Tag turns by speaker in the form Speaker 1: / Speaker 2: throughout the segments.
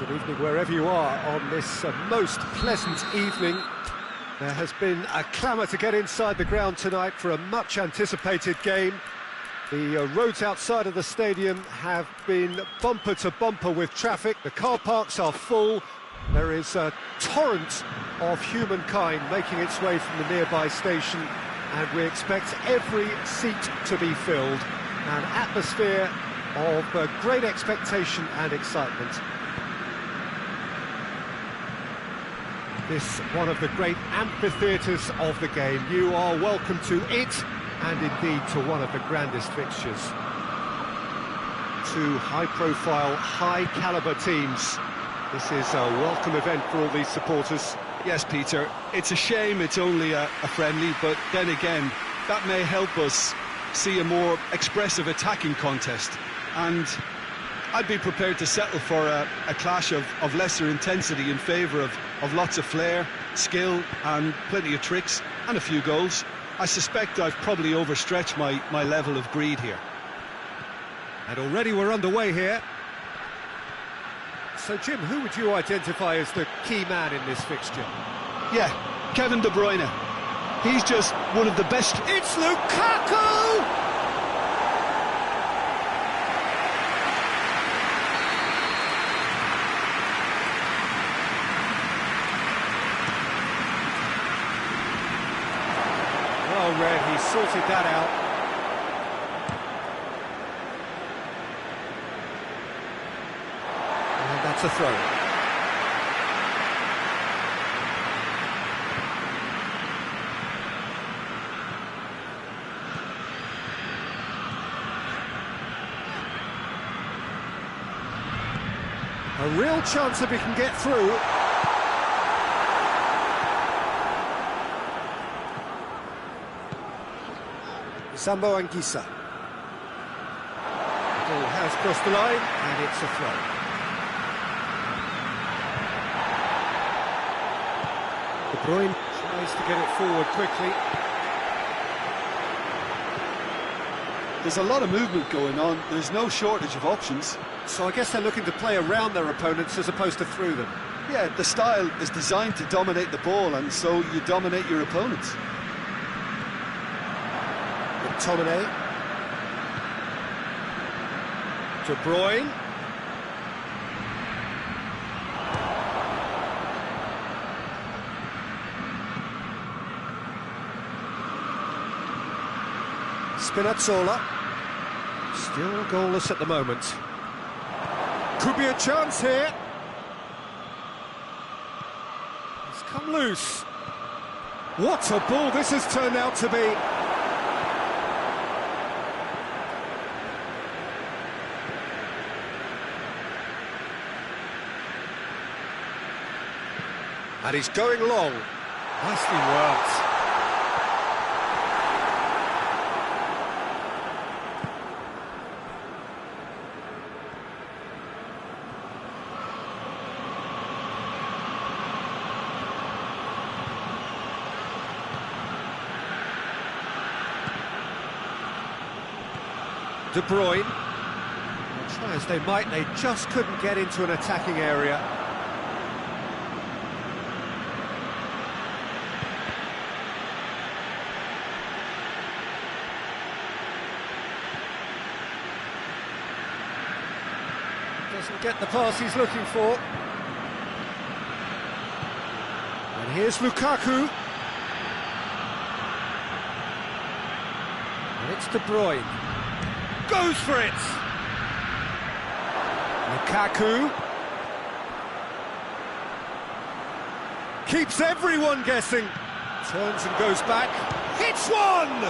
Speaker 1: Good evening wherever you are on this most pleasant evening. There has been a clamour to get inside the ground tonight for a much anticipated game. The roads outside of the stadium have been bumper to bumper with traffic. The car parks are full. There is a torrent of humankind making its way from the nearby station, and we expect every seat to be filled. An atmosphere of great expectation and excitement. This one of the great amphitheatres of the game. You are welcome to it, and indeed to one of the grandest fixtures. Two high-profile, high-calibre teams. This is a welcome event for all these supporters.
Speaker 2: Yes, Peter, it's a shame it's only a friendly, but then again, that may help us see a more expressive attacking contest. And I'd be prepared to settle for a clash of lesser intensity in favour of lots of flair, skill and plenty of tricks and a few goals. I suspect I've probably overstretched my level of greed here.
Speaker 1: And already we're underway here. So, Jim, who would you identify as the key man in this fixture?
Speaker 2: Yeah, Kevin De Bruyne. He's just one of the best.
Speaker 1: It's Lukaku! Well read, he sorted that out. And that's a throw. A real chance if he can get through. Sambo Anguissa. Ball has crossed the line, and it's a throw. De Bruyne tries to get it forward quickly.
Speaker 2: There's a lot of movement going on. There's no shortage of options.
Speaker 1: So I guess they're looking to play around their opponents as opposed to through them.
Speaker 2: Yeah, the style is designed to dominate the ball, and so you dominate your opponents.
Speaker 1: McTominay. De Bruyne. Spinazzola. Still goalless at the moment. Could be a chance here. It's come loose. What a ball this has turned out to be. And he's going long. Nicely worked. De Bruyne. Try as they might, they just couldn't get into an attacking area. Doesn't get the pass he's looking for. And here's Lukaku. And it's De Bruyne. Goes for it! Lukaku. Keeps everyone guessing. Turns and goes back. Hits one!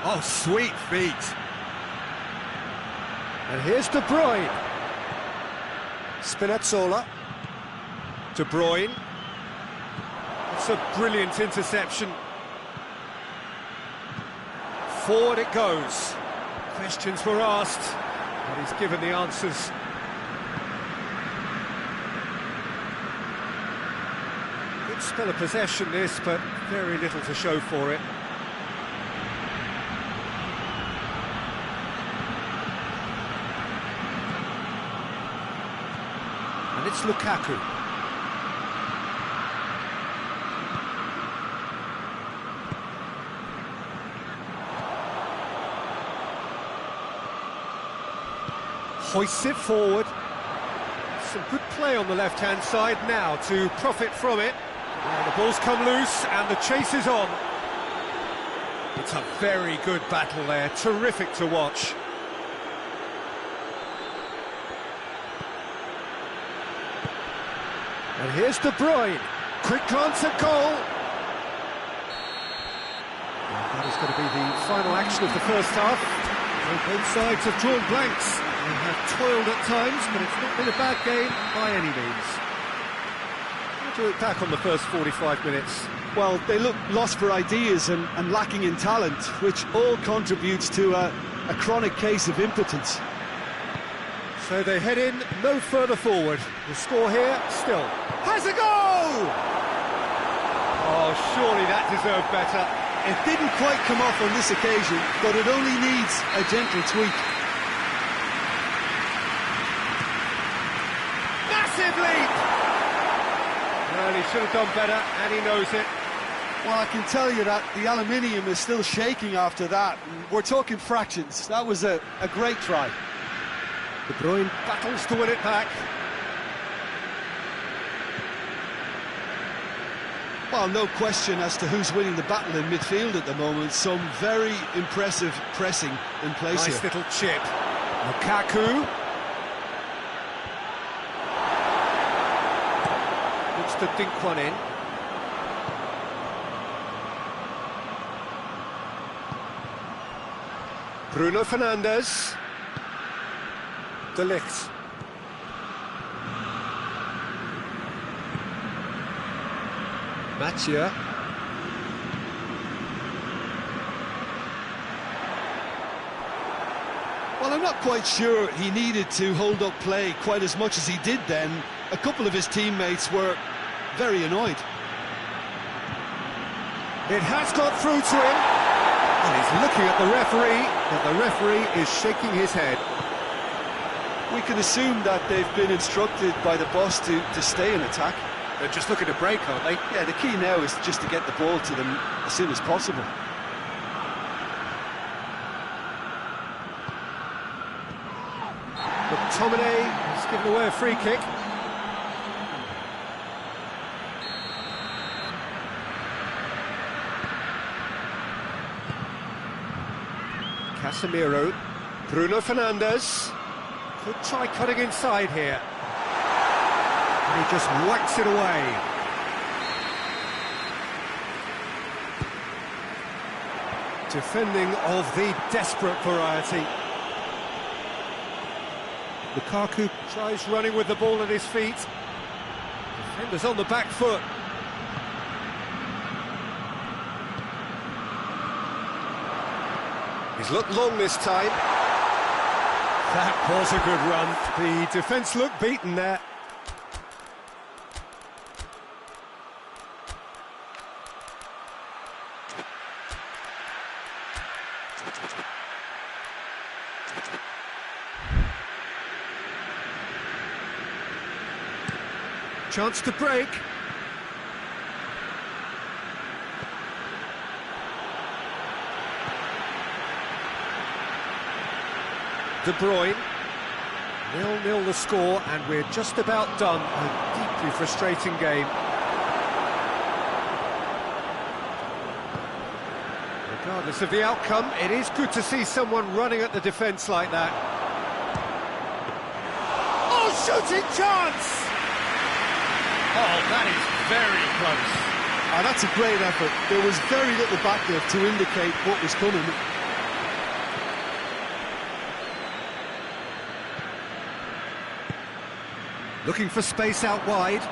Speaker 1: Oh, sweet feet. And here's De Bruyne. Spinazzola. De Bruyne. It's a brilliant interception. Forward it goes. Questions were asked, and he's given the answers. Good spell of possession this, but very little to show for it. And it's Lukaku. Hoists it forward. Some good play on the left-hand side now to profit from it. And the ball's come loose and the chase is on. It's a very good battle there, terrific to watch. And here's De Bruyne. Quick glance at goal. And that is going to be the final action of the first half. Both sides have drawn blanks. They have toiled at times, but it's not been a bad game by any means. How do you look back on the first 45 minutes?
Speaker 2: Well, they look lost for ideas and lacking in talent, which all contributes to a chronic case of impotence.
Speaker 1: So they head in no further forward. The score here still has a goal! Oh, surely that deserved better.
Speaker 2: It didn't quite come off on this occasion, but it only needs a gentle tweak.
Speaker 1: Massive leap! Well, he should have done better, and he knows it.
Speaker 2: Well, I can tell you that the aluminium is still shaking after that. We're talking fractions. That was a great try.
Speaker 1: De Bruyne battles to win it back.
Speaker 2: Well, no question as to who's winning the battle in midfield at the moment. Some very impressive pressing in place here.
Speaker 1: Nice little chip. Lukaku. Looks to dink one in. Bruno Fernandes. De Ligt. Mathieu.
Speaker 2: Well, I'm not quite sure he needed to hold up play quite as much as he did then. A couple of his teammates were very annoyed.
Speaker 1: It has got through to him. And he's looking at the referee, but the referee is shaking his head.
Speaker 2: We can assume that they've been instructed by the boss to stay in attack.
Speaker 1: They're just looking to break, aren't they?
Speaker 2: Yeah, the key now is just to get the ball to them as soon as possible.
Speaker 1: McTominay has given away a free kick. Casemiro. Bruno Fernandes. Could try cutting inside here. And he just whacks it away. Defending of the desperate variety. Lukaku tries running with the ball at his feet. Defenders on the back foot. He's looked long this time. That was a good run. The defence looked beaten there. Chance to break. De Bruyne. 0-0 the score, and we're just about done. A deeply frustrating game. Regardless of the outcome, it is good to see someone running at the defence like that. Oh, shooting chance! Oh, that is very close.
Speaker 2: That's a great effort. There was very little back there to indicate what was coming.
Speaker 1: Looking for space out wide.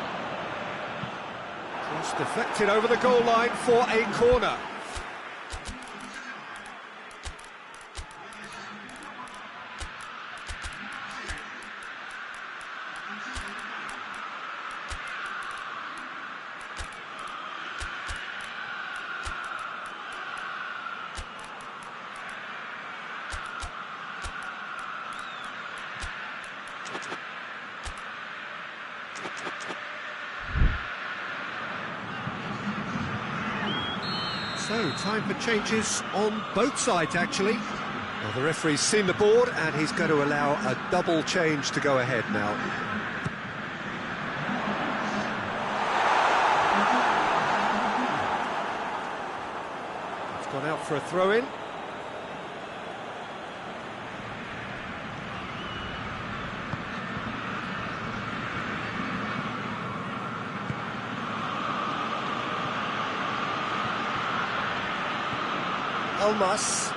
Speaker 1: Just deflected over the goal line for a corner. So, time for changes on both sides, actually. Well, the referee's seen the board, and he's going to allow a double change to go ahead now. It's gone out for a throw-in. Almas.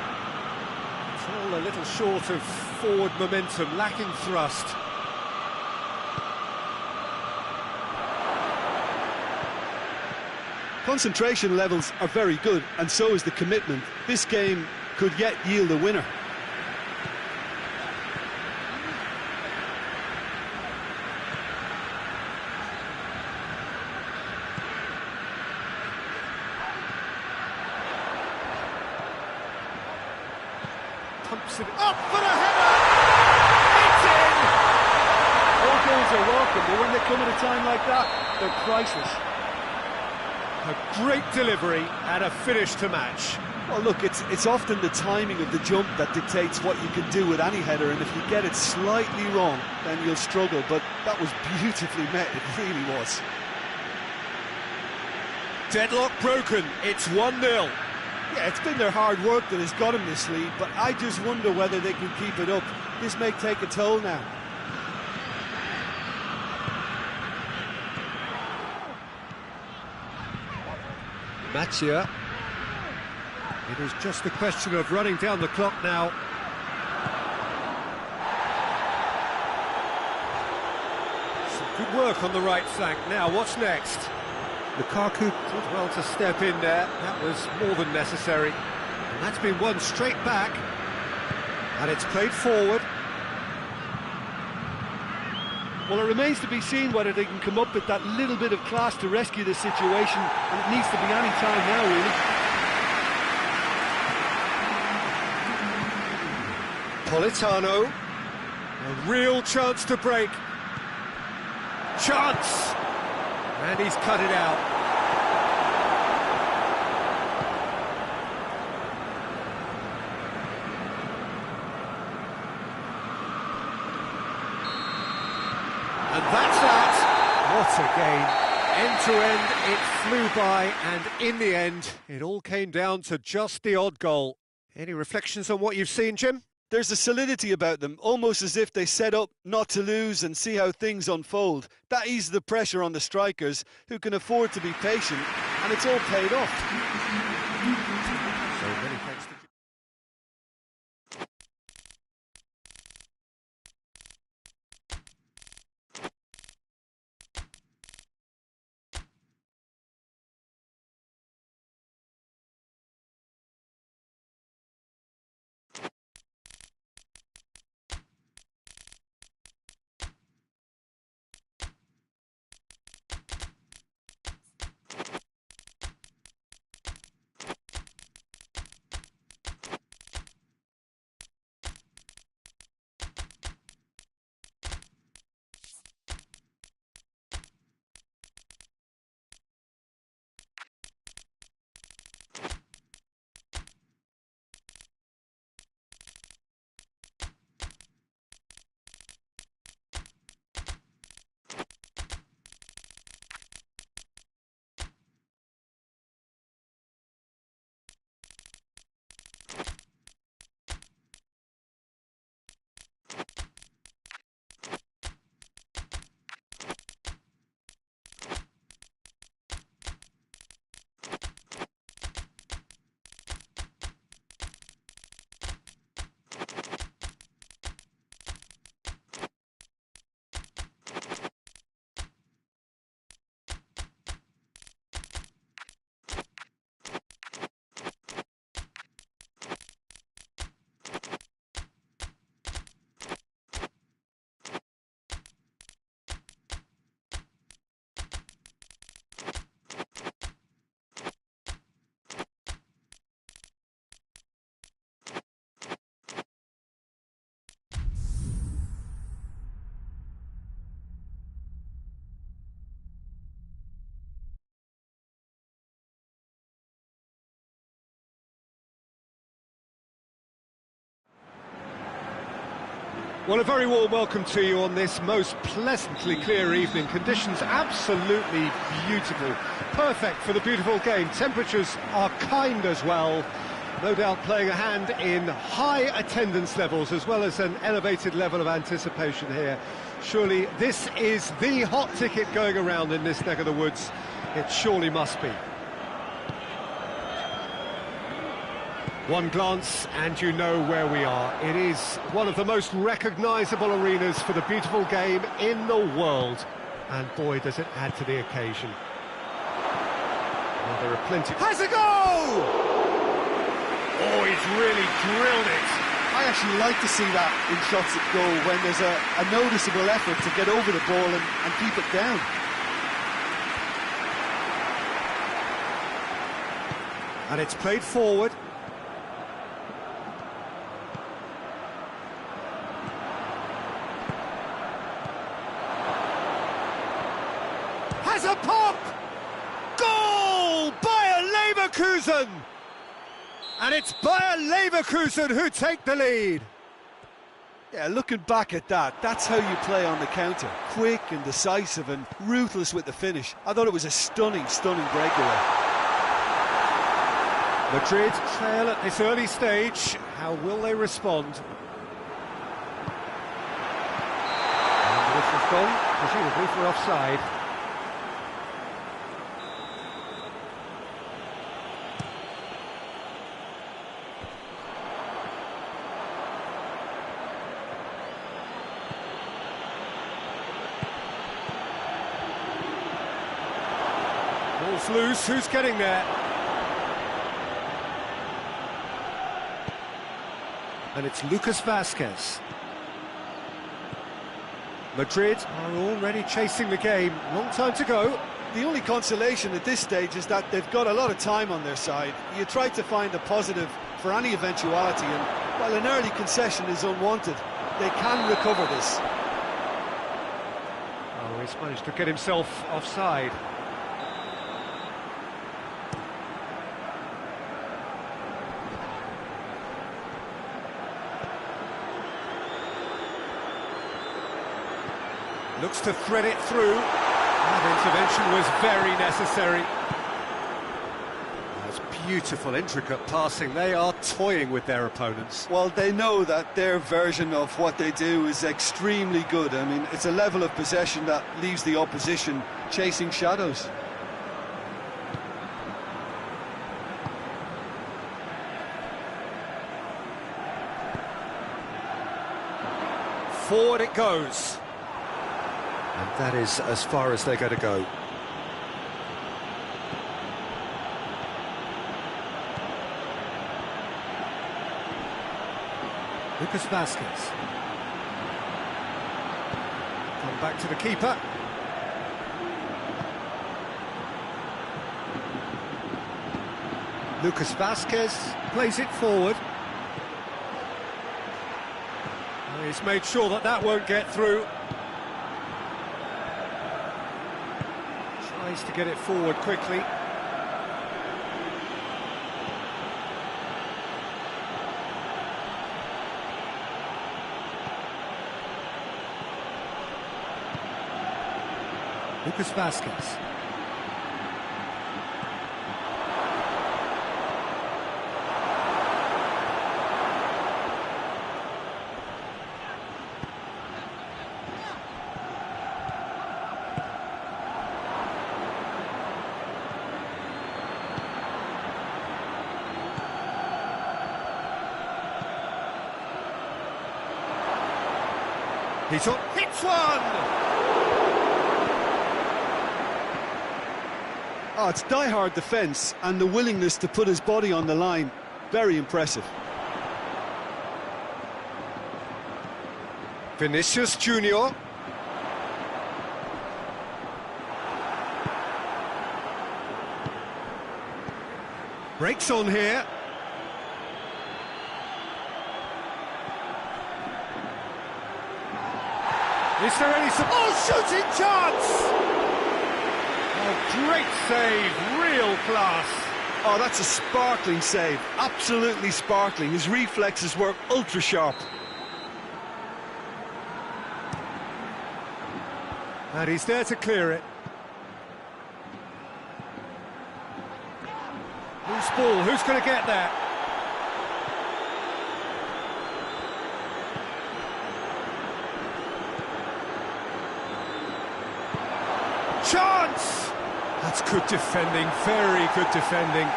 Speaker 1: It's all a little short of forward momentum, lacking thrust.
Speaker 2: Concentration levels are very good, and so is the commitment. This game could yet yield a winner.
Speaker 1: Pumps it up for a header! It's in!
Speaker 3: All goals are welcome, but when they come at a time like that, they're priceless.
Speaker 1: A great delivery and a finish to match.
Speaker 2: Well, look, it's often the timing of the jump that dictates what you can do with any header, and if you get it slightly wrong, then you'll struggle, but that was beautifully met, it really was.
Speaker 1: Deadlock broken, it's 1-0.
Speaker 2: Yeah, it's been their hard work that has got them this lead, but I just wonder whether they can keep it up. This may take a toll now.
Speaker 1: Matia. It is just a question of running down the clock now. Some good work on the right flank. Now, what's next? Lukaku did well to step in there. That was more than necessary. And that's been won straight back. And it's played forward.
Speaker 3: Well, it remains to be seen whether they can come up with that little bit of class to rescue the situation, and it needs to be any time now, really.
Speaker 1: Politano. A real chance to break. Chance! And he's cut it out. And that's that. What a game. End to end, it flew by, and in the end, it all came down to just the odd goal. Any reflections on what you've seen, Jim?
Speaker 2: There's a solidity about them, almost as if they set up not to lose and see how things unfold. That eases the pressure on the strikers, who can afford to be patient, and it's all paid off.
Speaker 1: Well, a very warm welcome to you on this most pleasantly clear evening. Conditions absolutely beautiful. Perfect for the beautiful game. Temperatures are kind as well. No doubt playing a hand in high attendance levels as well as an elevated level of anticipation here. Surely this is the hot ticket going around in this neck of the woods. It surely must be. One glance and you know where we are. It is one of the most recognisable arenas for the beautiful game in the world. And boy, does it add to the occasion. Well, there are plenty... Has a goal! Oh, he's really drilled it.
Speaker 3: I actually like to see that in shots at goal when there's a noticeable effort to get over the ball and keep it down.
Speaker 1: And it's played forward. Has a pop! Goal! Bayer Leverkusen! And it's Bayer Leverkusen who take the lead.
Speaker 3: Yeah, looking back at that, that's how you play on the counter. Quick and decisive and ruthless with the finish. I thought it was a stunning breakaway.
Speaker 1: Madrid trail at this early stage. How will they respond? And the whistle's gone, presumably for offside. Ball's loose, who's getting there? And it's Lucas Vázquez. Madrid are already chasing the game. Long time to go.
Speaker 3: The only consolation at this stage is that they've got a lot of time on their side. You try to find a positive for any eventuality, and while an early concession is unwanted, they can recover this.
Speaker 1: Oh, he's managed to get himself offside. Looks to thread it through. That intervention was very necessary. That's beautiful, intricate passing. They are toying with their opponents.
Speaker 3: Well, they know that their version of what they do is extremely good. I mean, it's a level of possession that leaves the opposition chasing shadows.
Speaker 1: Forward it goes. And that is as far as they're going to go. Lucas Vázquez. Come back to the keeper. Lucas Vázquez plays it forward. He's made sure that that won't get through. Tries to get it forward quickly. Lucas Vázquez. Hits one!
Speaker 3: Oh, it's die-hard defence and the willingness to put his body on the line. Very impressive.
Speaker 1: Vinicius Junior. Breaks on here. Is there any... shooting chance! Oh, great save, real class.
Speaker 3: Oh, that's a sparkling save, absolutely sparkling. His reflexes were ultra-sharp.
Speaker 1: And he's there to clear it. Loose ball, who's going to get there? Chance! That's good defending, very good defending.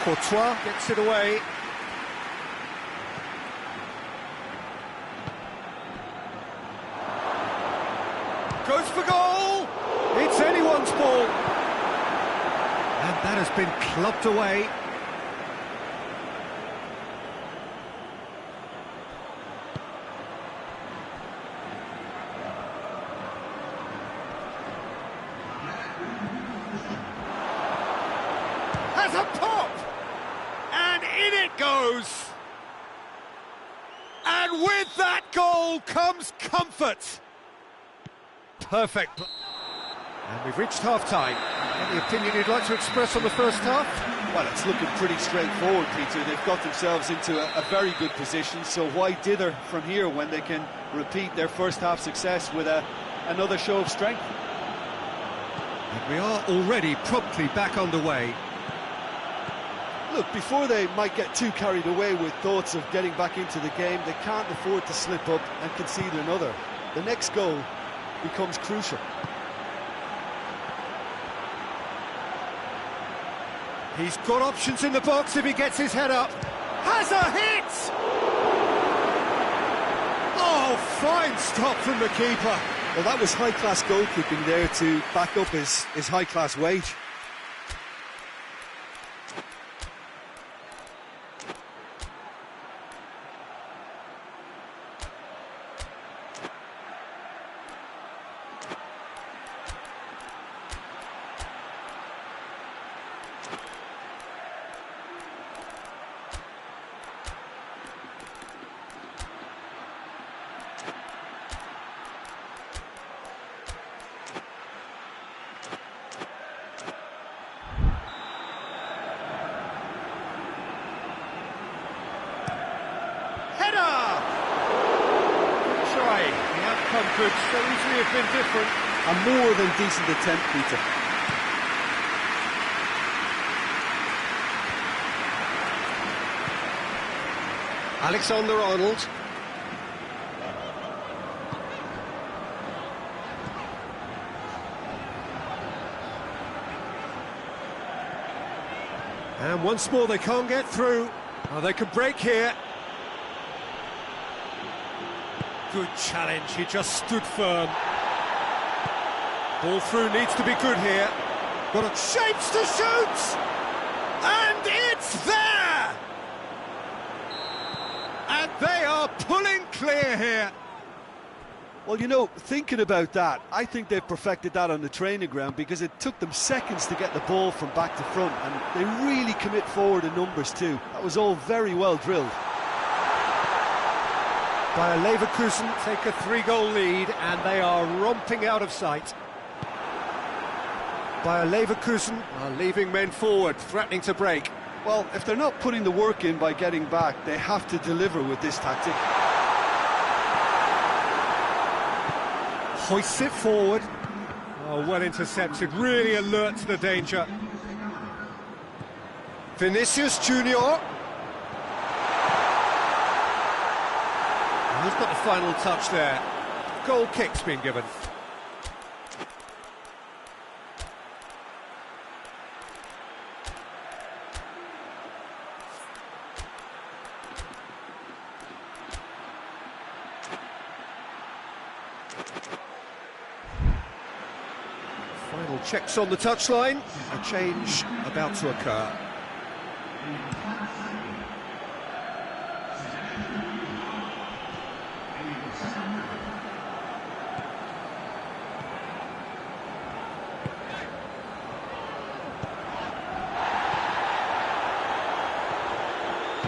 Speaker 1: Courtois gets it away. Goes for goal! It's anyone's ball! And that has been clubbed away. Has a pop! And in it goes! And with that goal comes comfort! Perfect. And we've reached half-time. Any opinion you'd like to express on the first half?
Speaker 3: Well, it's looking pretty straightforward, Peter. They've got themselves into a very good position, so why dither from here when they can repeat their first half success with another show of strength?
Speaker 1: And we are already promptly back underway.
Speaker 3: Look, before they might get too carried away with thoughts of getting back into the game, they can't afford to slip up and concede another. The next goal becomes crucial.
Speaker 1: He's got options in the box if he gets his head up. Has a hit! Oh, fine stop from the keeper.
Speaker 3: Well, that was high-class goalkeeping there to back up his high-class weight.
Speaker 1: Could so easily have been different.
Speaker 3: A more than decent attempt, Peter.
Speaker 1: Alexander-Arnold. And once more they can't get through. Oh, they could break here. Good challenge, he just stood firm. Ball through needs to be good here. Got a shapes to shoot! And it's there! And they are pulling clear here.
Speaker 3: Well, you know, thinking about that, I think they've perfected that on the training ground because it took them seconds to get the ball from back to front, and they really commit forward in numbers too. That was all very well drilled.
Speaker 1: Bayer Leverkusen take a 3-goal lead and they are romping out of sight. Bayer Leverkusen are leaving men forward, threatening to break.
Speaker 3: Well, if they're not putting the work in by getting back, they have to deliver with this tactic.
Speaker 1: Hoists it forward. Oh, well intercepted, really alert to the danger. Vinicius Junior. Who's got the final touch there? Goal kick's been given. Final checks on the touchline. A change about to occur.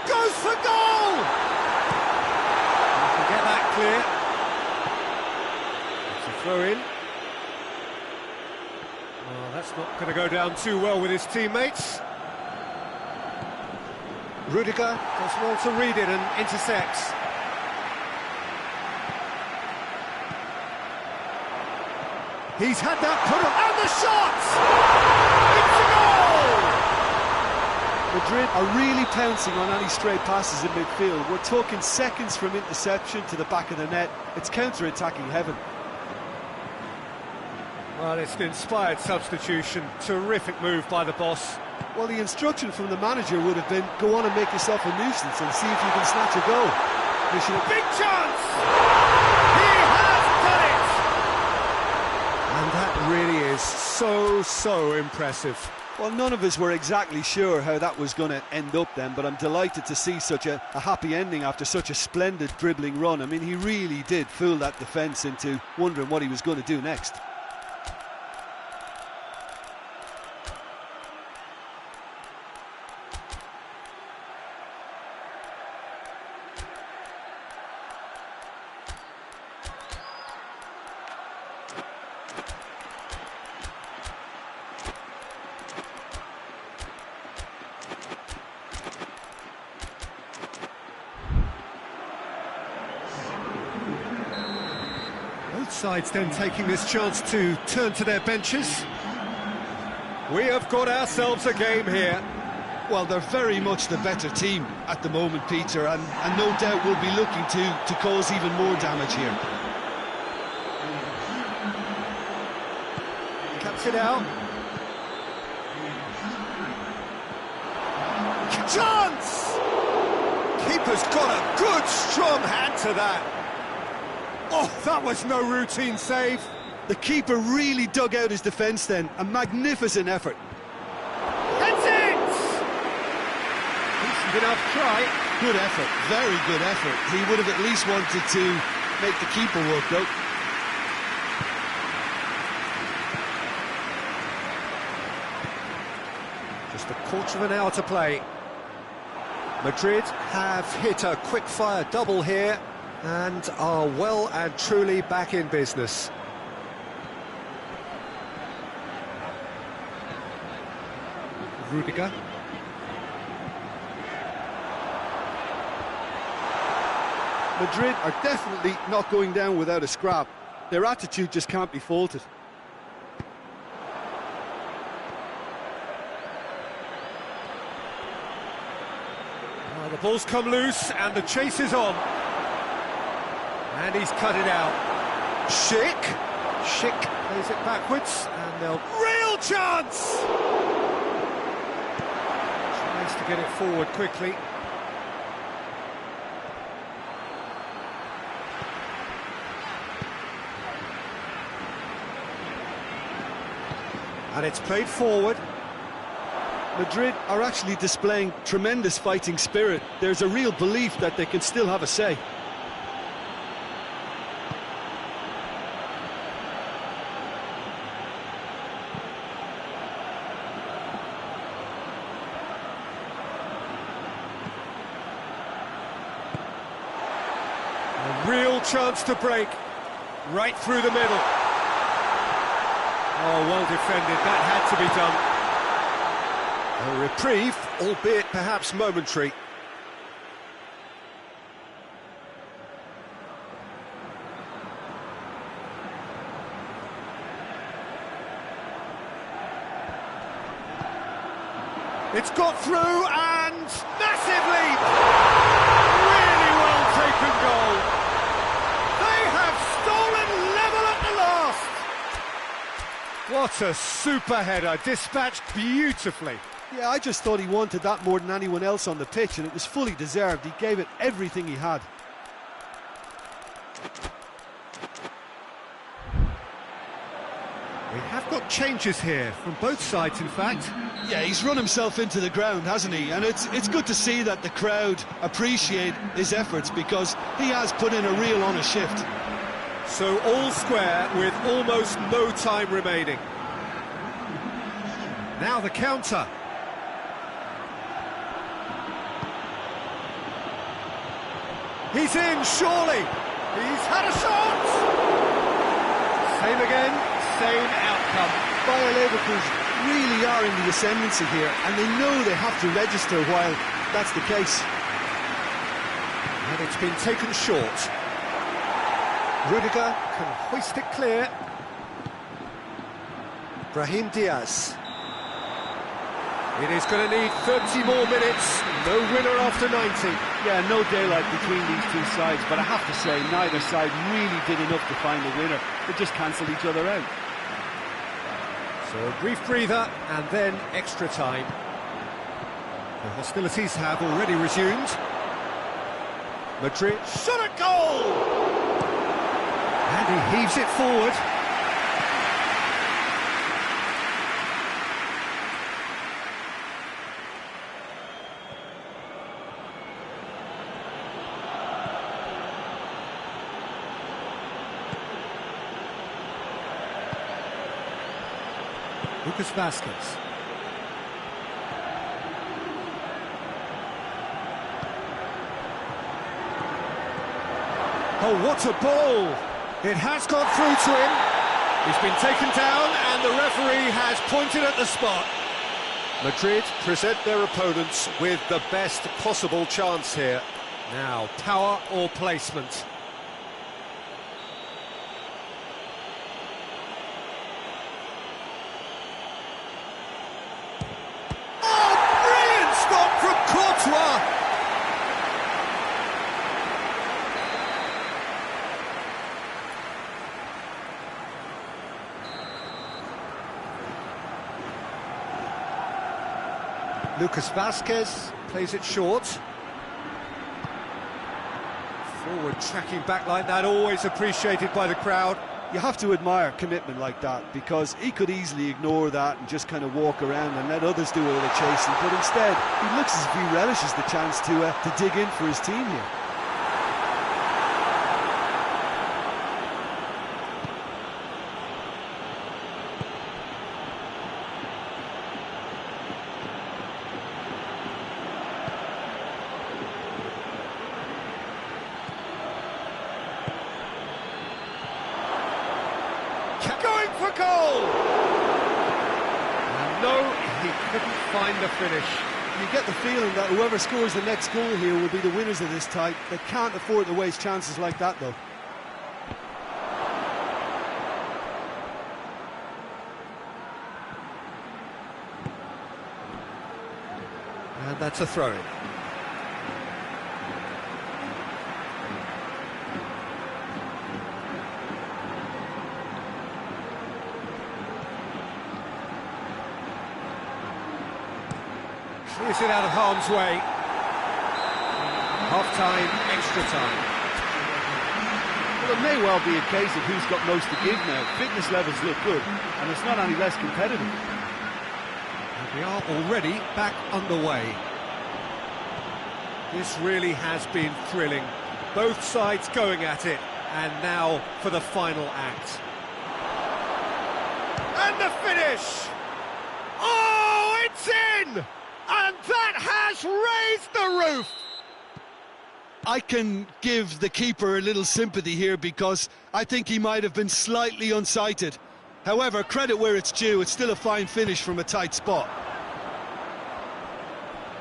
Speaker 1: Goes for goal! You can get that clear. It's a throw in. Well, that's not going to go down too well with his teammates. Rudiger does well to read it and intercepts. He's had that put up, and the shot! It's a goal!
Speaker 3: Madrid are really pouncing on any stray passes in midfield. We're talking seconds from interception to the back of the net. It's counter-attacking heaven.
Speaker 1: Well, it's an inspired substitution. Terrific move by the boss.
Speaker 3: Well, the instruction from the manager would have been, go on and make yourself a nuisance and see if you can snatch a goal.
Speaker 1: Big chance! He has done it! And that really is so impressive.
Speaker 3: Well, none of us were exactly sure how that was going to end up then, but I'm delighted to see such a happy ending after such a splendid dribbling run. I mean, he really did fool that defence into wondering what he was going to do next.
Speaker 1: Both sides then taking this chance to turn to their benches. We have got ourselves a game here.
Speaker 2: Well, they're very much the better team at the moment, Peter, and no doubt will be looking to cause even more damage here.
Speaker 1: Cuts it out. Chance! Keeper's got a good, strong hand to that. Oh, that was no routine save.
Speaker 3: The keeper really dug out his defence then. A magnificent effort.
Speaker 1: That's it! Decent enough try.
Speaker 2: Good effort, very good effort. He would have at least wanted to make the keeper work, though.
Speaker 1: Just a quarter of an hour to play. Madrid have hit a quick-fire double here and are well and truly back in business. Rudiger.
Speaker 3: Madrid are definitely not going down without a scrap. Their attitude just can't be faulted.
Speaker 1: Well, the ball's come loose and the chase is on. And he's cut it out. Schick plays it backwards and they'll... Real chance! Tries to get it forward quickly. And it's played forward.
Speaker 3: Madrid are actually displaying tremendous fighting spirit. There's a real belief that they can still have a say.
Speaker 1: A real chance to break. Right through the middle. Oh, well defended. That had to be done. A reprieve, albeit perhaps momentary. It's got through and massive lead! Really well taken goal. They have stolen level at the last. What a super header, dispatched beautifully.
Speaker 3: Yeah, I just thought he wanted that more than anyone else on the pitch, and it was fully deserved. He gave it everything he had.
Speaker 1: We have got changes here, from both sides in fact.
Speaker 2: Yeah, he's run himself into the ground, hasn't he? And it's good to see that the crowd appreciate his efforts, because he has put in a real honest shift.
Speaker 1: So all square with almost no time remaining. Now the counter. He's in, surely. He's had a shot. Same again, same outcome.
Speaker 3: Bayer Leverkusen really are in the ascendancy here, and they know they have to register while that's the case.
Speaker 1: And it's been taken short. Rudiger can hoist it clear. Brahim Diaz. It is going to need 30 more minutes. No winner after 90.
Speaker 3: Yeah, no daylight between these two sides, but I have to say, neither side really did enough to find a winner. They just cancelled each other out.
Speaker 1: So a brief breather, and then extra time. The hostilities have already resumed. Madrid shot at goal! And he heaves it forward. Lucas Vázquez. Oh, what a ball! It has gone through to him. He's been taken down and the referee has pointed at the spot. Madrid present their opponents with the best possible chance here. Now, power or placement? Oh, brilliant stop from Courtois! Lucas Vázquez plays it short. Forward tracking back like that, always appreciated by the crowd.
Speaker 3: You have to admire commitment like that, because he could easily ignore that and just kind of walk around and let others do all the chasing, but instead he looks as if he relishes the chance to dig in for his team here.
Speaker 1: Going for goal! And no, he couldn't find the finish.
Speaker 3: You get the feeling that whoever scores the next goal here will be the winners of this tie. They can't afford to waste chances like that, though.
Speaker 1: And that's a throw-in. Clears it out of harm's way. Half-time, extra time.
Speaker 3: Well, it may well be a case of who's got most to give now. Fitness levels look good, and it's not any less competitive.
Speaker 1: And we are already back underway. This really has been thrilling. Both sides going at it, and now for the final act. And the finish! Oh, it's in! And that has raised the roof!
Speaker 2: I can give the keeper a little sympathy here because I think he might have been slightly unsighted. However, credit where it's due, it's still a fine finish from a tight spot.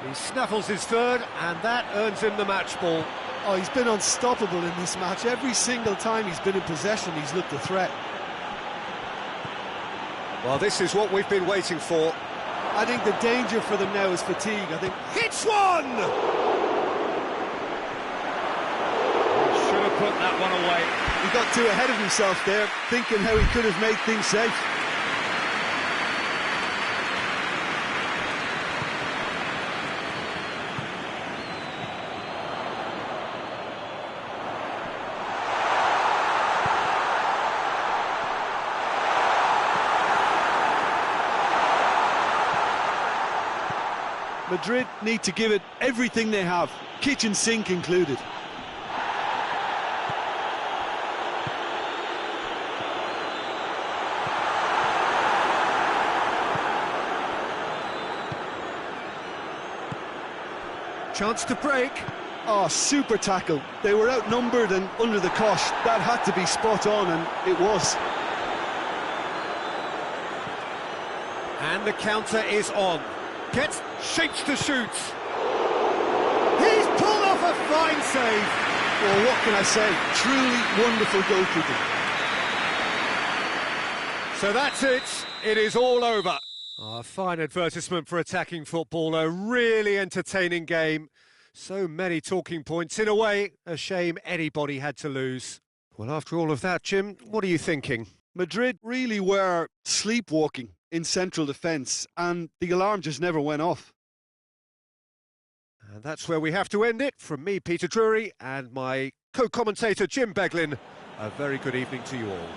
Speaker 1: He snaffles his third, and that earns him the match ball.
Speaker 3: Oh, he's been unstoppable in this match. Every single time he's been in possession, he's looked a threat.
Speaker 1: Well, this is what we've been waiting for.
Speaker 3: I think the danger for them now is fatigue. I think
Speaker 1: Hits one! Should have put that one away.
Speaker 3: he got too ahead of himself there, thinking how he could have made things safe. Madrid need to give it everything they have, kitchen sink included.
Speaker 1: Chance to break.
Speaker 3: Oh, super tackle. They were outnumbered and under the cosh. That had to be spot on, and it was.
Speaker 1: And the counter is on. Gets shapes to shoot. He's pulled off a fine save.
Speaker 3: Well, what can I say? Truly wonderful goalkeeping.
Speaker 1: So that's it. It is all over. A fine advertisement for attacking football. A really entertaining game. So many talking points. In a way, a shame anybody had to lose. Well, after all of that, Jim, what are you thinking?
Speaker 3: Madrid really were sleepwalking in central defence, and the alarm just never went off.
Speaker 1: And that's where we have to end it. From me, Peter Drury, and my co-commentator, Jim Beglin. A very good evening to you all.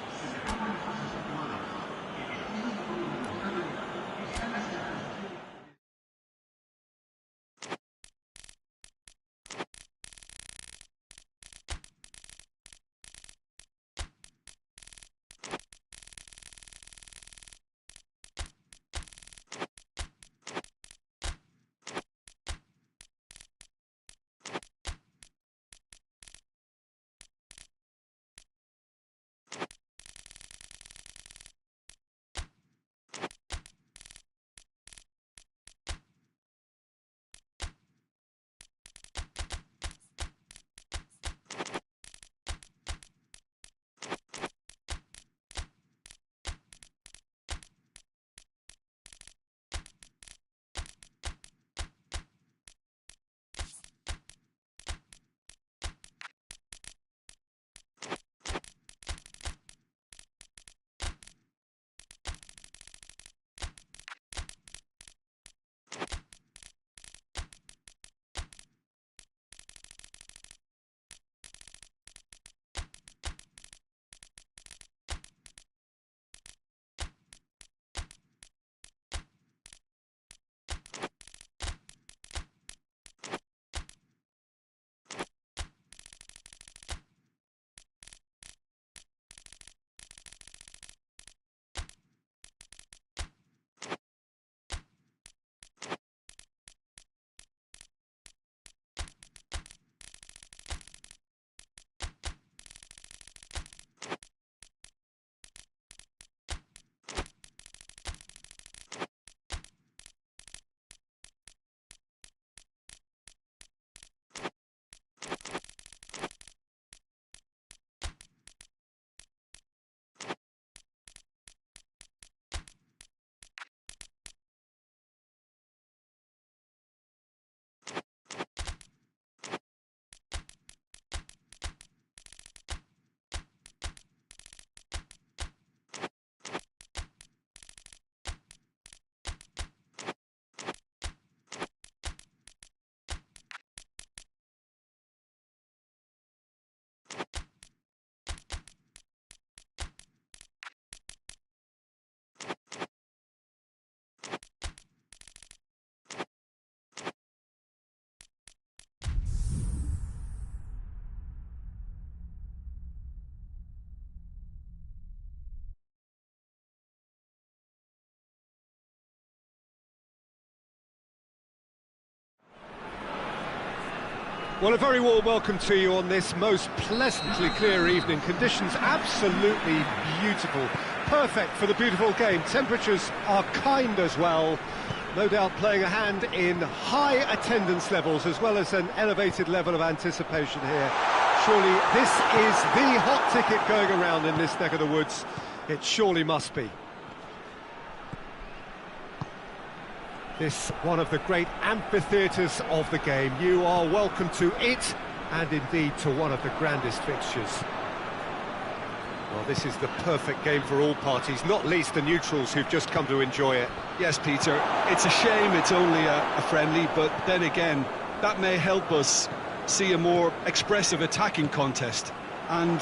Speaker 1: Well, a very warm welcome to you on this most pleasantly clear evening. Conditions absolutely beautiful. Perfect for the beautiful game. Temperatures are kind as well. No doubt playing a hand in high attendance levels as well as an elevated level of anticipation here. Surely this is the hot ticket going around in this neck of the woods. It surely must be. This one of the great amphitheatres of the game. You are welcome to it, and indeed to one of the grandest fixtures. Well, this is the perfect game for all parties, not least the neutrals who've just come to enjoy it.
Speaker 2: Yes, Peter, it's a shame it's only a friendly, but then again, that may help us see a more expressive attacking contest. And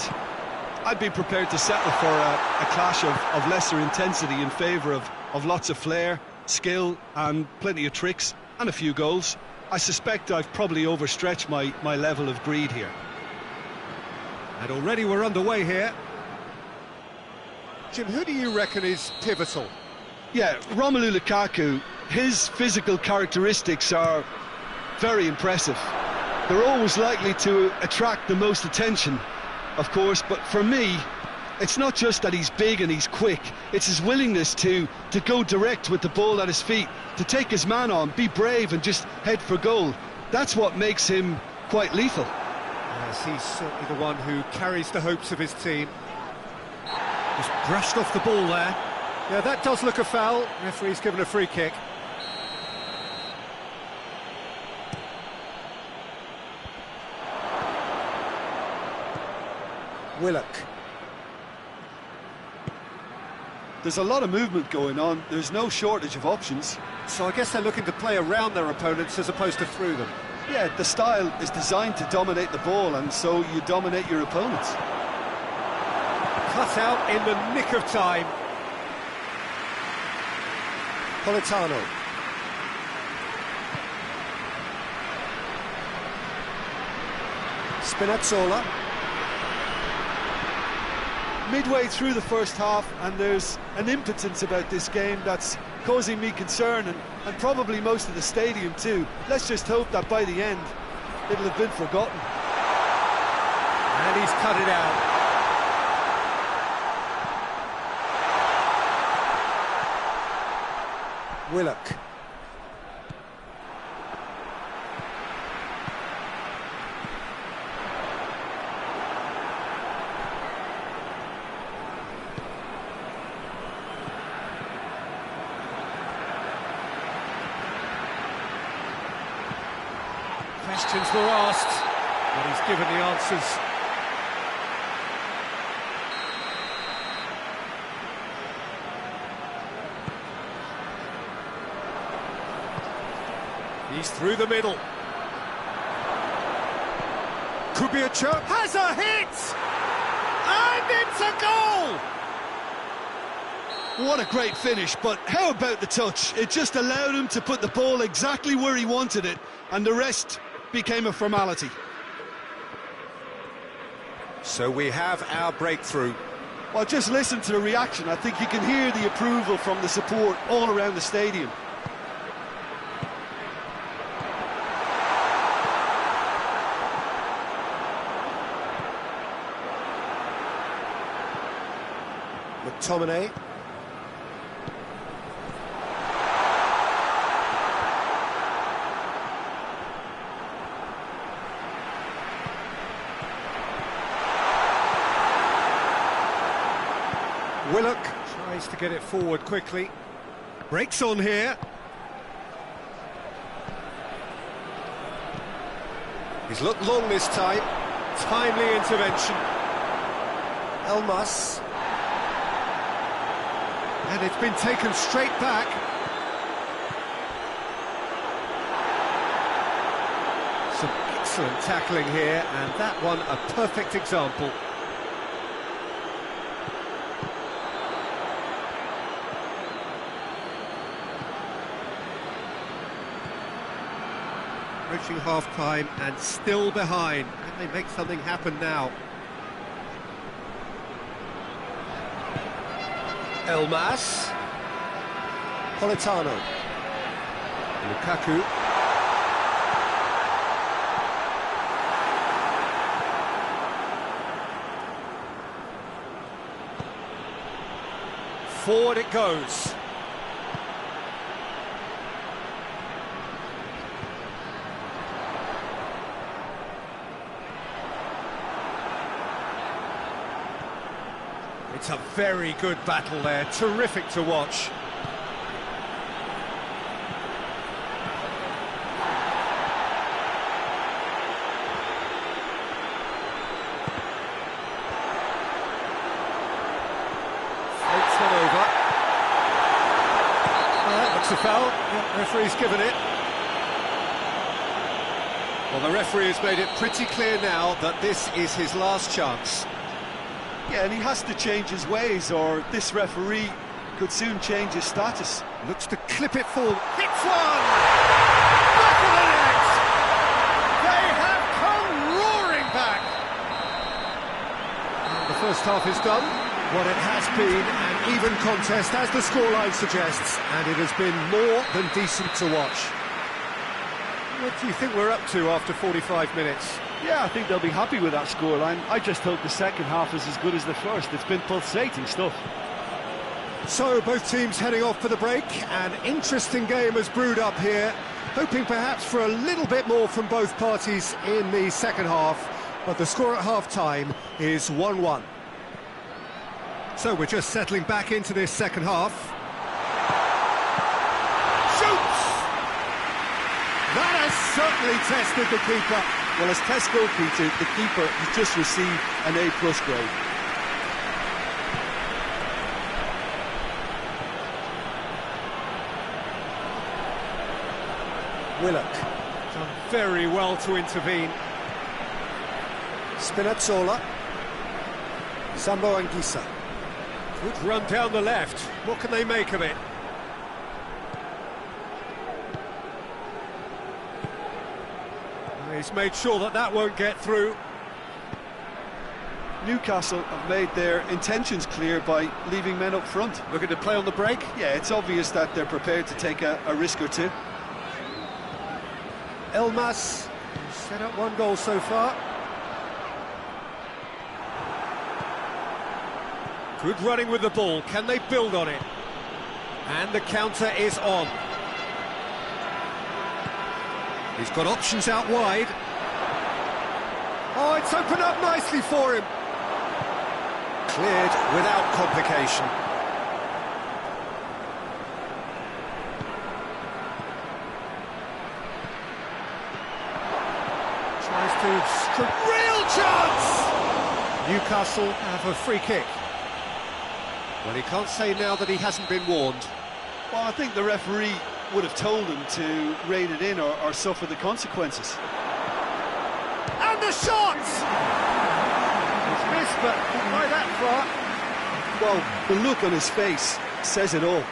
Speaker 2: I'd be prepared to settle for a clash of lesser intensity in favour of lots of flair, skill and plenty of tricks and a few goals. I suspect I've probably overstretched my level of greed here.
Speaker 1: And already we're underway here. Jim, who do you reckon is pivotal?
Speaker 3: Yeah, Romelu Lukaku, his physical characteristics are very impressive. They're always likely to attract the most attention, of course, but for me, it's not just that he's big and he's quick, it's his willingness to go direct with the ball at his feet, to take his man on, be brave and just head for goal. That's what makes him quite lethal.
Speaker 1: Yes, he's certainly the one who carries the hopes of his team. Just brushed off the ball there. Yeah, that does look a foul. Referee's given a free kick. Willock.
Speaker 3: There's a lot of movement going on. There's no shortage of options.
Speaker 1: So I guess they're looking to play around their opponents as opposed to through them.
Speaker 3: Yeah, the style is designed to dominate the ball, and so you dominate your opponents.
Speaker 1: Cut out in the nick of time. Politano. Spinazzola.
Speaker 3: Midway through the first half, and there's an impotence about this game that's causing me concern, and probably most of the stadium too. Let's just hope that by the end it'll have been forgotten.
Speaker 1: And he's cut it out. Willock. Questions were asked, but he's given the answers. He's through the middle. Kubiacha has a hit! And it's a goal!
Speaker 3: What a great finish, but how about the touch? It just allowed him to put the ball exactly where he wanted it, and the rest became a formality.
Speaker 1: So we have our breakthrough.
Speaker 3: Well, just listen to the reaction. I think you can hear the approval from the support all around the stadium.
Speaker 1: McTominay. Willock tries to get it forward quickly. Breaks on here. He's looked long this time. Timely intervention. Elmas. And it's been taken straight back. Some excellent tackling here, and that one a perfect example. Approaching half-time and still behind. Can they make something happen now? Elmas. Politano. Lukaku. Forward it goes. It's a very good battle there, terrific to watch. Floats one over. Well, that looks a foul. Yeah, referee's given it. Well, the referee has made it pretty clear now that this is his last chance.
Speaker 3: Yeah, and he has to change his ways, or this referee could soon change his status.
Speaker 1: Looks to clip it forward. Hits one! Back of the net! They have come roaring back! And the first half is done. What it has been an even contest, as the scoreline suggests, and it has been more than decent to watch. What do you think we're up to after 45 minutes?
Speaker 3: Yeah, I think they'll be happy with that scoreline. I just hope the second half is as good as the first. It's been pulsating stuff.
Speaker 1: So, both teams heading off for the break. An interesting game has brewed up here, hoping perhaps for a little bit more from both parties in the second half, but the score at half-time is 1-1. So we're just settling back into this second half. Shoots! That has certainly tested the keeper.
Speaker 3: Well, as test goalkeeper, the keeper has just received an A+ grade.
Speaker 1: Willock done very well to intervene. Spinazzola. Sambo Anguissa. Good run down the left. What can they make of it? He's made sure that that won't get through.
Speaker 3: Newcastle have made their intentions clear by leaving men up front.
Speaker 1: Looking to play on the break.
Speaker 3: Yeah, it's obvious that they're prepared to take a risk or two.
Speaker 1: Elmas set up one goal so far. Good running with the ball. Can they build on it? And the counter is on. He's got options out wide. Oh, it's opened up nicely for him. Cleared without complication. Tries to real chance! Newcastle have a free kick. Well, he can't say now that he hasn't been warned.
Speaker 3: Well, I think the referee would have told him to rein it in or suffer the consequences.
Speaker 1: And the shot! It's missed, but not by that far.
Speaker 3: Well, the look on his face says it all.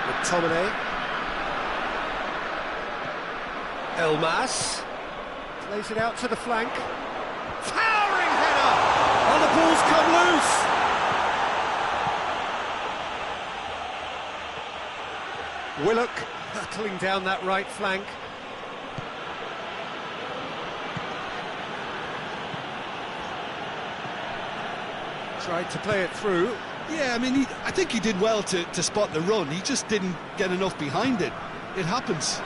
Speaker 1: McTominay. Elmas plays it out to the flank. Towering header! Oh, the ball's come loose! Willock hurtling down that right flank. Tried to play it through.
Speaker 3: Yeah, I mean, I think he did well to spot the run. He just didn't get enough behind it. It happens.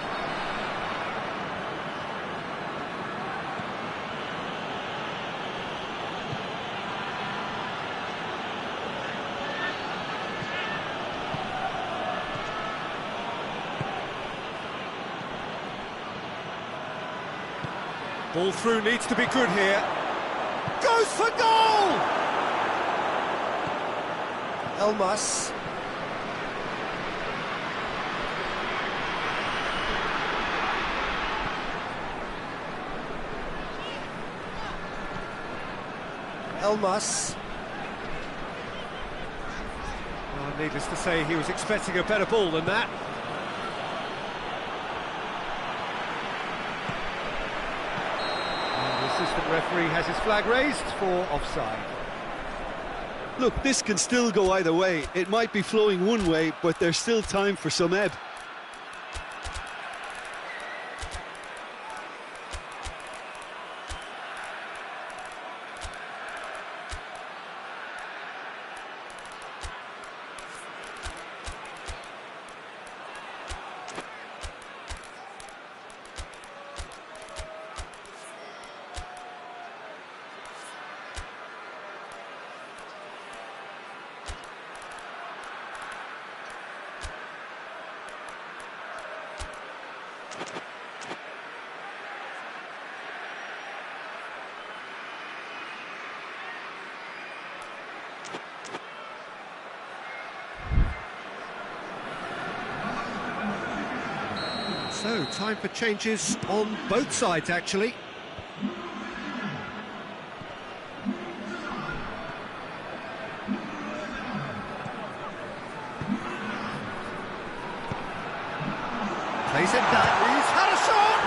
Speaker 1: Ball through needs to be good here. Goes for goal! Elmas. Elmas. Well, needless to say, he was expecting a better ball than that. Assistant referee has his flag raised for offside.
Speaker 3: Look, this can still go either way. It might be flowing one way, but there's still time for some ebb.
Speaker 1: So, time for changes on both sides, actually. Plays it back, he's had a shot!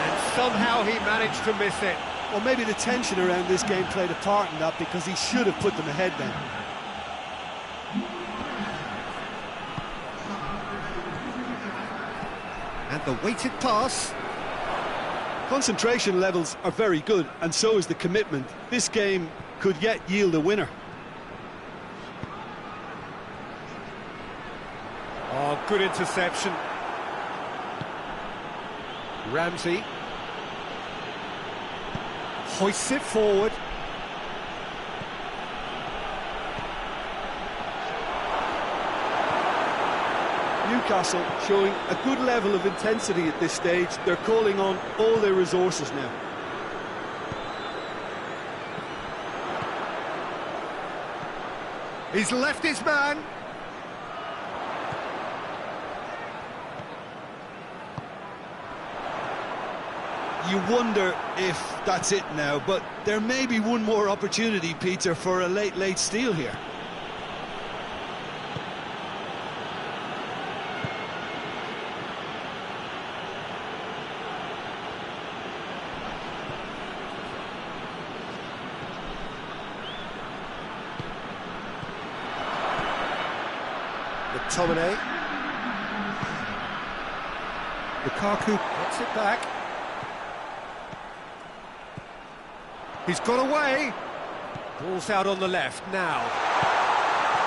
Speaker 1: And somehow he managed to miss it.
Speaker 3: Well, maybe the tension around this game played a part in that, because he should have put them ahead then.
Speaker 1: And the weighted pass.
Speaker 3: Concentration levels are very good, and so is the commitment. This game could yet yield a winner.
Speaker 1: Oh, good interception. Ramsey hoists it forward.
Speaker 3: Newcastle showing a good level of intensity at this stage. They're calling on all their resources now.
Speaker 1: He's left his man.
Speaker 3: You wonder if that's it now, but there may be one more opportunity, Peter, for a late steal here.
Speaker 1: McTominay. Lukaku gets it back. He's got away. Ball's out on the left now.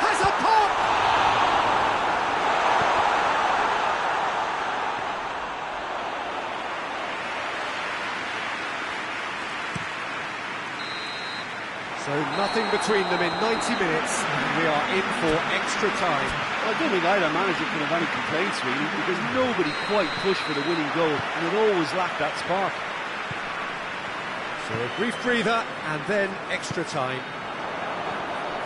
Speaker 1: Has a pop! So nothing between them in 90 minutes, and we are in for extra time.
Speaker 3: I don't think either manager can have any complaints, really, because nobody quite pushed for the winning goal, and it always lacked that spark.
Speaker 1: So a brief breather, and then extra time.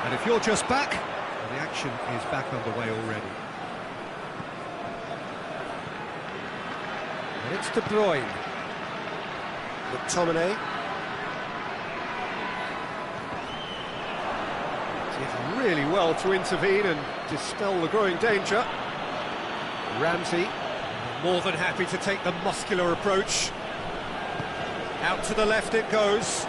Speaker 1: And if you're just back, well, the action is back underway already. And it's De Bruyne. McTominay. Did really well to intervene and dispel the growing danger. Ramsey, more than happy to take the muscular approach. Out to the left it goes.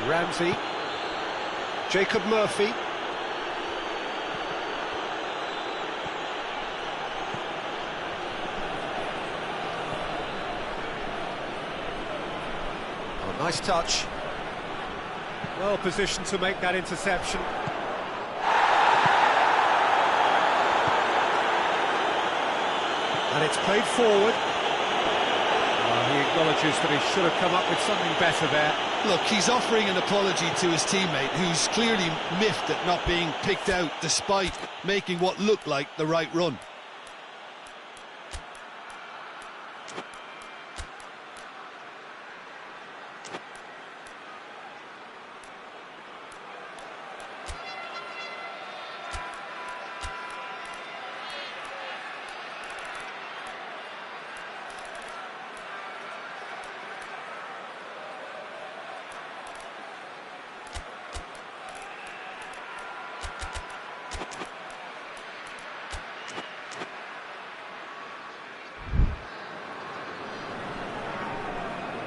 Speaker 1: Ramsey. Jacob Murphy. Oh, nice touch. Well positioned to make that interception. And it's played forward. He acknowledges that he should have come up with something better there.
Speaker 2: Look, he's offering an apology to his teammate, who's clearly miffed at not being picked out despite making what looked like the right run.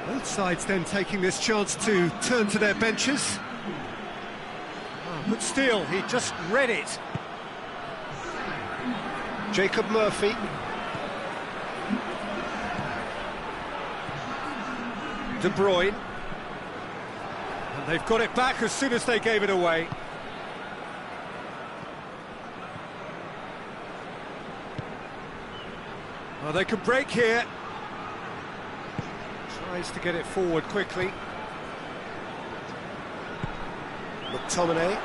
Speaker 1: Both sides then taking this chance to turn to their benches. Oh, good steal, he just read it. Jacob Murphy. De Bruyne. And they've got it back as soon as they gave it away. Oh, they can break here. Tries to get it forward quickly. McTominay.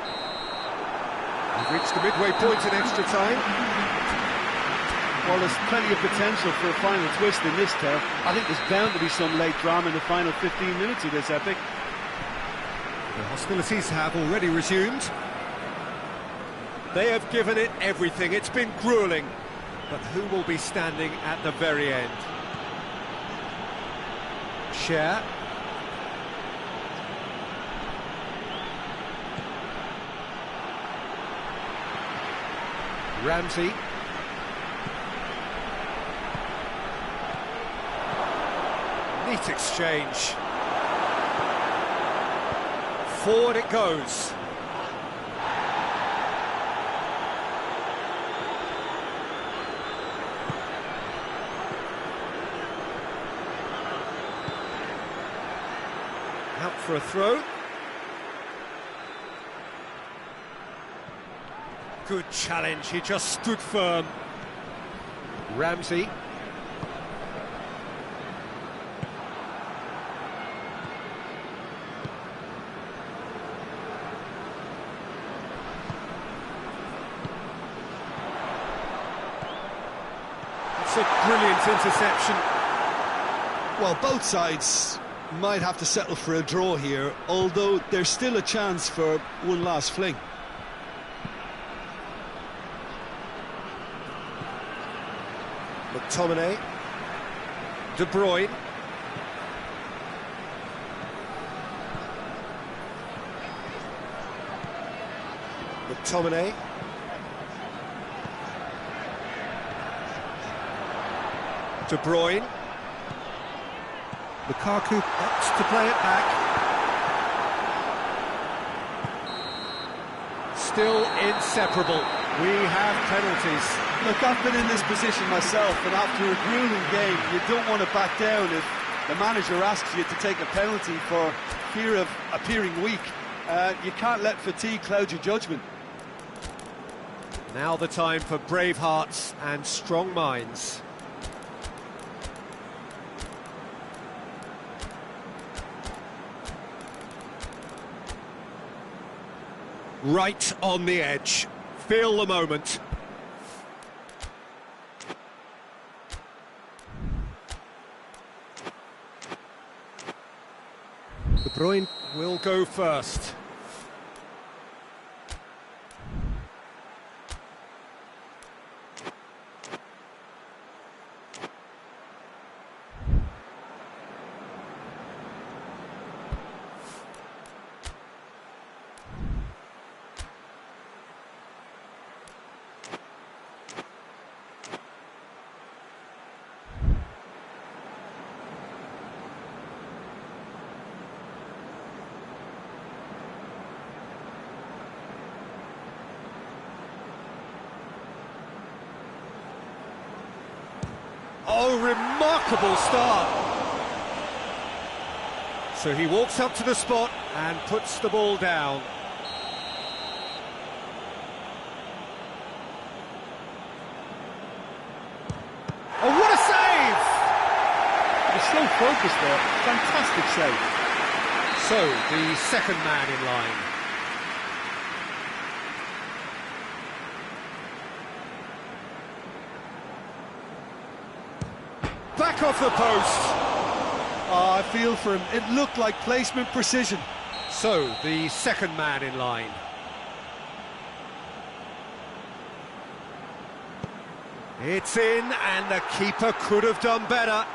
Speaker 1: We've reached the midway point in extra time.
Speaker 3: Well, there's plenty of potential for a final twist in this tale. I think there's bound to be some late drama in the final 15 minutes of this epic.
Speaker 1: The hostilities have already resumed. They have given it everything. It's been gruelling. But who will be standing at the very end? Cher. Ramsey. Neat exchange. Forward it goes. Out for a throw. Good challenge, he just stood firm. Ramsey. It's a brilliant interception.
Speaker 2: Well, both sides might have to settle for a draw here, although there's still a chance for one last fling.
Speaker 1: McTominay. De Bruyne. McTominay. De Bruyne. Lukaku opts to play it back. Still inseparable. We have penalties.
Speaker 3: Look, I've been in this position myself, and after a grueling game, you don't want to back down if the manager asks you to take a penalty for fear of appearing weak. You can't let fatigue cloud your judgment.
Speaker 1: Now the time for brave hearts and strong minds. Right on the edge. Feel the moment. De Bruyne will go first. Oh, remarkable start. So he walks up to the spot and puts the ball down. Oh, what a save!
Speaker 3: He's so focused there. Fantastic save.
Speaker 1: So, the second man in line. Back off the post.
Speaker 3: Oh, I feel for him. It looked like placement precision.
Speaker 1: So, the second man in line. It's in, and the keeper could have done better.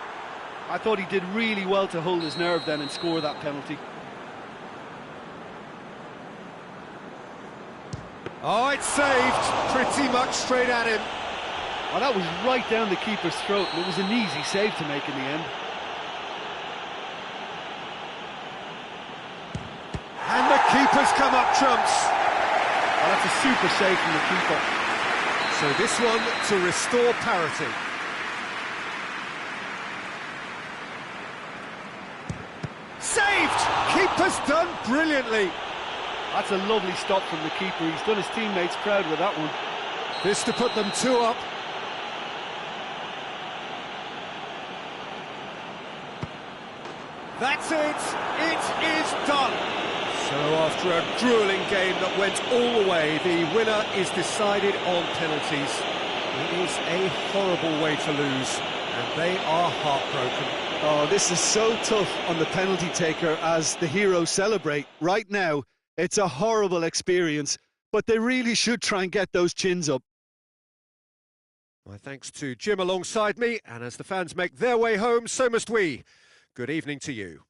Speaker 3: I thought he did really well to hold his nerve then and score that penalty.
Speaker 1: Oh, it's saved. Pretty much straight at him.
Speaker 3: Oh, that was right down the keeper's throat, and it was an easy save to make in the end.
Speaker 1: And the keeper's come up trumps.
Speaker 3: Oh, that's a super save from the keeper.
Speaker 1: So this one to restore parity. Saved! Keeper's done brilliantly.
Speaker 3: That's a lovely stop from the keeper. He's done his teammates proud with that one.
Speaker 1: This to put them 2 up. That's it! It is done! So after a grueling game that went all the way, the winner is decided on penalties. It is a horrible way to lose, and they are heartbroken.
Speaker 2: Oh, this is so tough on the penalty taker as the heroes celebrate. Right now, it's a horrible experience, but they really should try and get those chins up.
Speaker 1: My thanks to Jim alongside me, and as the fans make their way home, so must we. Good evening to you.